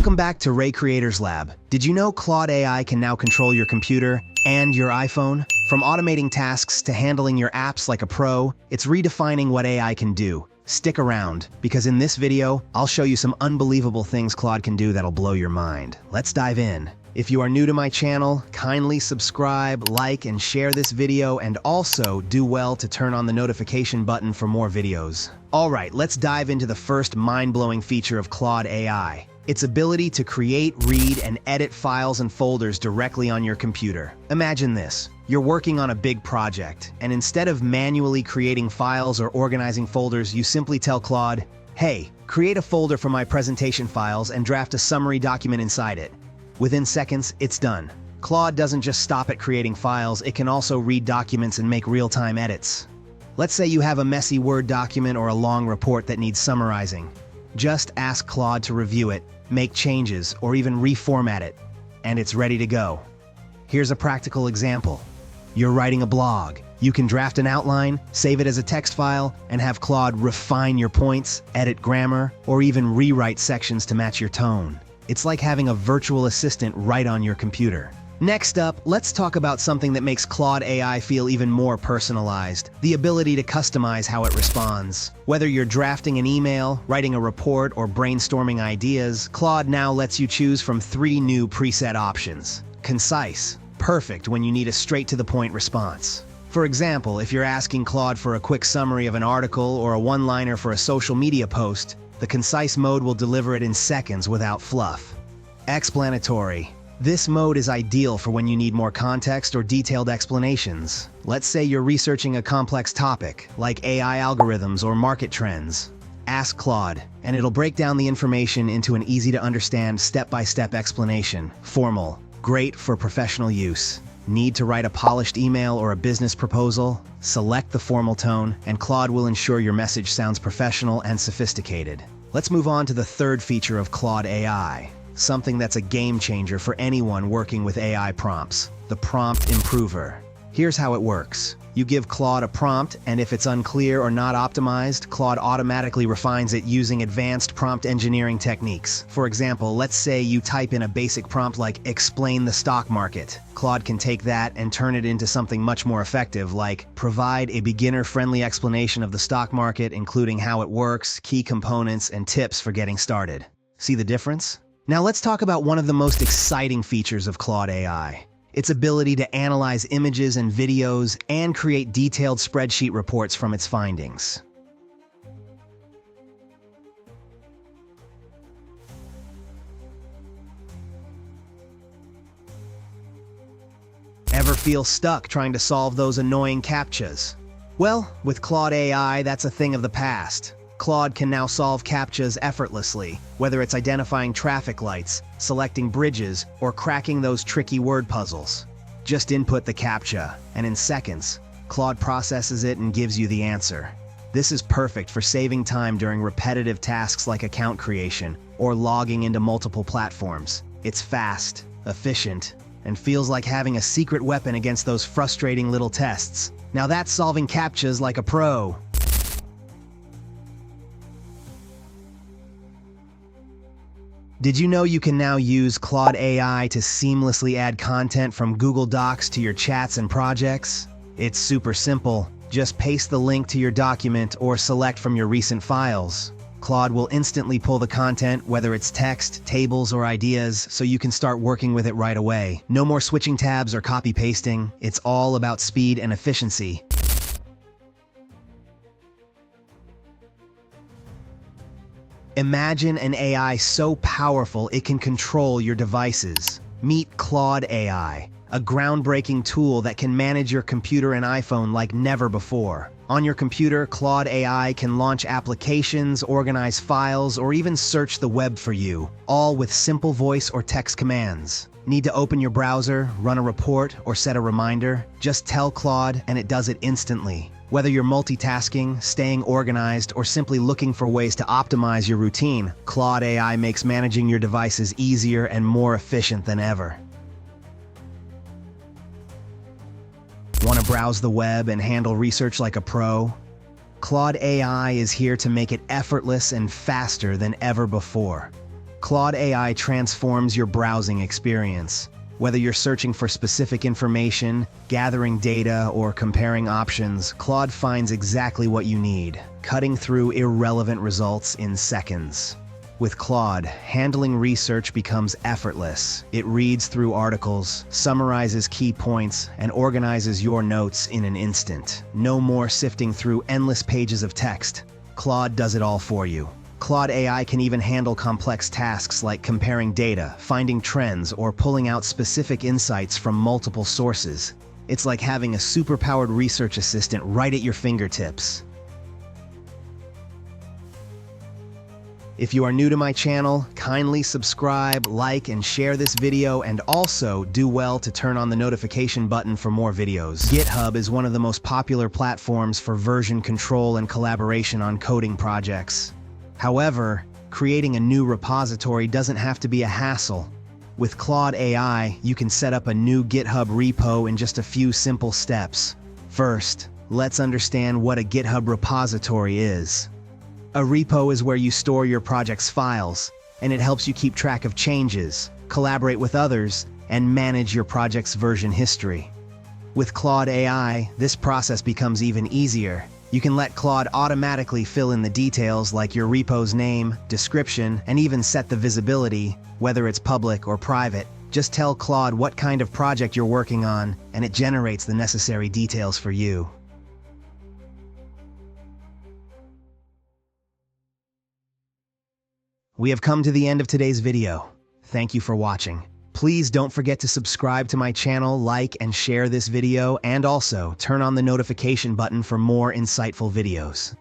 Welcome back to Ray Creators Lab. Did you know Claude AI can now control your computer and your iPhone? From automating tasks to handling your apps like a pro, it's redefining what AI can do. Stick around, because in this video, I'll show you some unbelievable things Claude can do that'll blow your mind. Let's dive in. If you are new to my channel, kindly subscribe, like, and share this video, and also do well to turn on the notification button for more videos. Alright, let's dive into the first mind-blowing feature of Claude AI. Its ability to create, read, and edit files and folders directly on your computer. Imagine this. You're working on a big project, and instead of manually creating files or organizing folders, you simply tell Claude, "Hey, create a folder for my presentation files and draft a summary document inside it." Within seconds, it's done. Claude doesn't just stop at creating files, it can also read documents and make real-time edits. Let's say you have a messy Word document or a long report that needs summarizing. Just ask Claude to review it, make changes, or even reformat it, and it's ready to go. Here's a practical example. You're writing a blog. You can draft an outline, save it as a text file, and have Claude refine your points, edit grammar, or even rewrite sections to match your tone. It's like having a virtual assistant right on your computer. Next up, let's talk about something that makes Claude AI feel even more personalized: the ability to customize how it responds. Whether you're drafting an email, writing a report, or brainstorming ideas, Claude now lets you choose from 3 new preset options. Concise, perfect when you need a straight-to-the-point response. For example, if you're asking Claude for a quick summary of an article or a one-liner for a social media post, the concise mode will deliver it in seconds without fluff. Explanatory. This mode is ideal for when you need more context or detailed explanations. Let's say you're researching a complex topic, like AI algorithms or market trends. Ask Claude, and it'll break down the information into an easy-to-understand step-by-step explanation. Formal. Great for professional use. Need to write a polished email or a business proposal? Select the formal tone, and Claude will ensure your message sounds professional and sophisticated. Let's move on to the third feature of Claude AI. Something that's a game changer for anyone working with AI prompts: the prompt improver. Here's how it works. You give Claude a prompt, and if it's unclear or not optimized, Claude automatically refines it using advanced prompt engineering techniques. For example, let's say you type in a basic prompt like "explain the stock market." Claude can take that and turn it into something much more effective, like "provide a beginner-friendly explanation of the stock market, including how it works, key components, and tips for getting started." See the difference? Now let's talk about one of the most exciting features of Claude AI. Its ability to analyze images and videos and create detailed spreadsheet reports from its findings. Ever feel stuck trying to solve those annoying CAPTCHAs? Well, with Claude AI, that's a thing of the past. Claude can now solve CAPTCHAs effortlessly, whether it's identifying traffic lights, selecting bridges, or cracking those tricky word puzzles. Just input the CAPTCHA, and in seconds, Claude processes it and gives you the answer. This is perfect for saving time during repetitive tasks like account creation or logging into multiple platforms. It's fast, efficient, and feels like having a secret weapon against those frustrating little tests. Now that's solving CAPTCHAs like a pro. Did you know you can now use Claude AI to seamlessly add content from Google Docs to your chats and projects? It's super simple. Just paste the link to your document or select from your recent files. Claude will instantly pull the content, whether it's text, tables, or ideas, so you can start working with it right away. No more switching tabs or copy-pasting. It's all about speed and efficiency. Imagine an AI so powerful it can control your devices. Meet Claude AI, a groundbreaking tool that can manage your computer and iPhone like never before. On your computer, Claude AI can launch applications, organize files, or even search the web for you, all with simple voice or text commands. Need to open your browser, run a report, or set a reminder? Just tell Claude and it does it instantly. Whether you're multitasking, staying organized, or simply looking for ways to optimize your routine, Claude AI makes managing your devices easier and more efficient than ever. Want to browse the web and handle research like a pro? Claude AI is here to make it effortless and faster than ever before. Claude AI transforms your browsing experience. Whether you're searching for specific information, gathering data, or comparing options, Claude finds exactly what you need, cutting through irrelevant results in seconds. With Claude, handling research becomes effortless. It reads through articles, summarizes key points, and organizes your notes in an instant. No more sifting through endless pages of text. Claude does it all for you. Claude AI can even handle complex tasks like comparing data, finding trends, or pulling out specific insights from multiple sources. It's like having a superpowered research assistant right at your fingertips. If you are new to my channel, kindly subscribe, like, and share this video, and also do well to turn on the notification button for more videos. GitHub is one of the most popular platforms for version control and collaboration on coding projects. However, creating a new repository doesn't have to be a hassle. With Claude AI, you can set up a new GitHub repo in just a few simple steps. First, let's understand what a GitHub repository is. A repo is where you store your project's files, and it helps you keep track of changes, collaborate with others, and manage your project's version history. With Claude AI, this process becomes even easier. You can let Claude automatically fill in the details like your repo's name, description, and even set the visibility, whether it's public or private. Just tell Claude what kind of project you're working on, and it generates the necessary details for you. We have come to the end of today's video. Thank you for watching. Please don't forget to subscribe to my channel, like and share this video, and also turn on the notification button for more insightful videos.